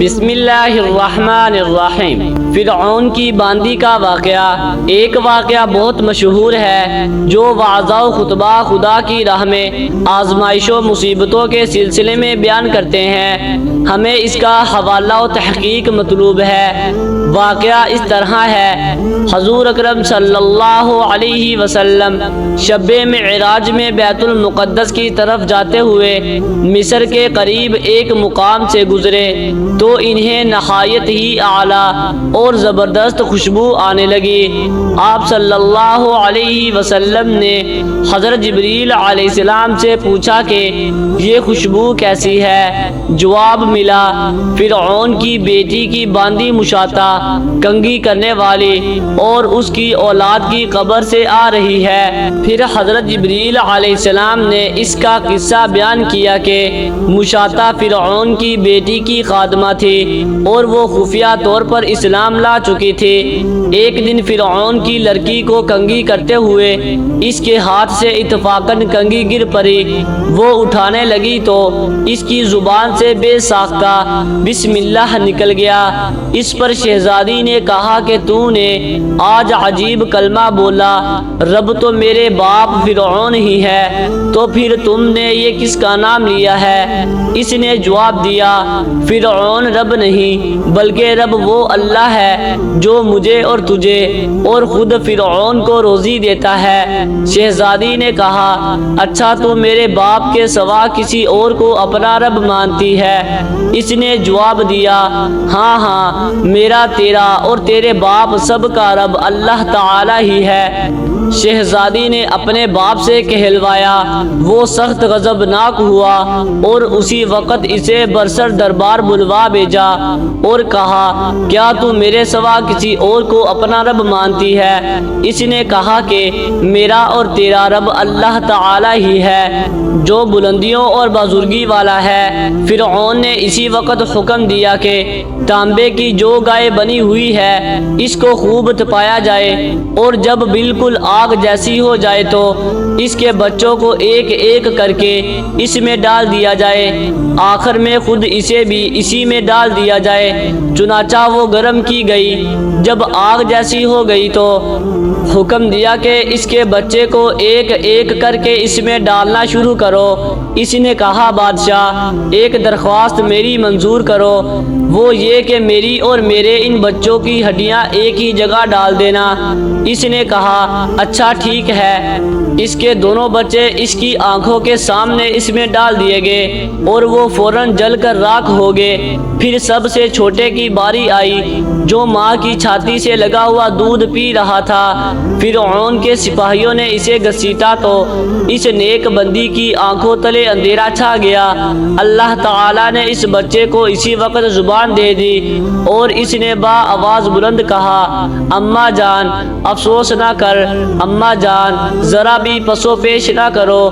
بسم اللہ الرحمن الرحیم۔ فرعون کی باندی کا واقعہ ایک واقعہ بہت مشہور ہے جو وعظہ و خطبہ خدا کی راہ میں آزمائش و مصیبتوں کے سلسلے میں بیان کرتے ہیں۔ ہمیں اس کا حوالہ و تحقیق مطلوب ہے۔ واقعہ اس طرح ہے، حضور اکرم صلی اللہ علیہ وسلم شب معراج میں بیت المقدس کی طرف جاتے ہوئے مصر کے قریب ایک مقام سے گزرے تو انہیں نہایت ہی اعلیٰ اور زبردست خوشبو آنے لگی۔ آپ صلی اللہ علیہ وسلم نے حضرت جبریل علیہ السلام سے پوچھا کہ یہ خوشبو کیسی ہے؟ جواب ملا، فرعون کی بیٹی کی باندی مشاطہ کنگھی کرنے والی اور اس کی اولاد کی قبر سے آ رہی ہے۔ پھر حضرت جبریل علیہ السلام نے اس کا قصہ بیان کیا کہ مشاطہ فرعون کی بیٹی کی خادمہ تھی اور وہ خفیہ طور پر اسلام لا چکی تھی۔ ایک دن فرعون کی لڑکی کو کنگھی کرتے ہوئے اس کے ہاتھ سے اتفاقاً کنگھی گر پڑی۔ وہ اٹھانے لگی تو اس کی زبان سے بے ساختہ بسم اللہ نکل گیا۔ اس پر شہزادی نے کہا کہ تو نے آج عجیب کلمہ بولا، رب تو میرے باپ فرعون ہی ہے، تو پھر تم نے یہ کس کا نام لیا ہے؟ اس نے جواب دیا، فرعون رب نہیں بلکہ رب وہ اللہ ہے جو مجھے اور تجھے اور خود فرعون کو روزی دیتا ہے۔ شہزادی نے کہا، اچھا تو میرے باپ کے سوا کسی اور کو اپنا رب مانتی ہے؟ اس نے جواب دیا، ہاں ہاں، میرا، تیرا اور تیرے باپ سب کا رب اللہ تعالی ہی ہے۔ شہزادی نے اپنے باپ سے کہلوایا، وہ سخت غضبناک ہوا اور اسی وقت اسے برسر دربار بلوا بھیجا اور کہا، کیا تو میرے سوا کسی اور کو اپنا رب مانتی ہے؟ اس نے کہا کہ میرا اور تیرا رب اللہ تعالی ہی ہے جو بلندیوں اور بزرگی والا ہے۔ فرعون نے اسی وقت حکم دیا کہ تانبے کی جو گائے بنی ہوئی ہے اس کو خوب تپایا جائے اور جب بالکل آگ جیسی ہو جائے تو اس کے بچوں کو ایک ایک کر کے اس میں ڈال دیا جائے، آخر میں خود اسے بھی اسی میں ڈال دیا جائے۔ چنانچہ وہ گرم کی گئی۔ جب آگ جیسی ہو گئی تو حکم دیا کہ اس کے بچے کو ایک ایک کر کے اس میں ڈالنا شروع کرو۔ اس نے کہا، بادشاہ ایک درخواست میری منظور کرو، وہ یہ کہ میری اور میرے ان بچوں کی ہڈیاں ایک ہی جگہ ڈال دینا۔ اس نے کہا، اچھا ٹھیک ہے۔ اس کے دونوں بچے اس کی آنکھوں کے سامنے اس میں ڈال دیے گئے اور وہ فوراً جل کر راکھ ہو گئے۔ پھر سب سے چھوٹے کی باری آئی جو ماں کی چھاتی سے لگا ہوا دودھ پی رہا تھا۔ فرعون کے سپاہیوں نے اسے گھسیٹا تو اس نیک بندی کی آنکھوں تلے اندھیرا چھا گیا۔ اللہ تعالیٰ نے اس بچے کو اسی وقت زبان دے دی اور اس نے با آواز بلند کہا، اماں جان افسوس نہ کر، اماں جان ذرا بھی پسو پیش نہ کرو،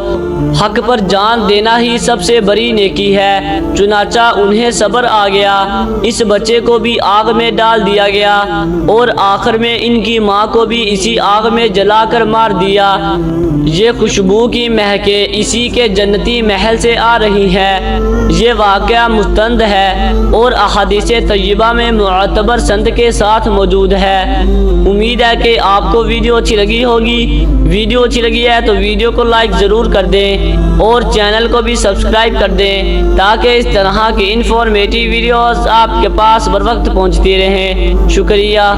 حق پر جان دینا ہی سب سے بڑی نیکی ہے۔ چنانچہ انہیں صبر آ گیا، اس بچے کو بھی آگ میں ڈال دیا گیا اور آخر میں ان کی ماں کو بھی اسی آگ میں جلا کر مار دیا۔ یہ خوشبو کی مہکیں اسی کے جنتی محل سے آ رہی ہیں۔ یہ واقعہ مستند ہے اور احادیث طیبہ میں معتبر سند کے ساتھ موجود ہے۔ امید ہے کہ آپ کو ویڈیو اچھی لگی ہوگی۔ ویڈیو اچھی لگی ہے تو ویڈیو کو لائک ضرور کر دیں اور چینل کو بھی سبسکرائب کر دیں تاکہ اس طرح کی انفارمیٹیو ویڈیوز آپ کے پاس بر وقت پہنچتی رہیں۔ شکریہ۔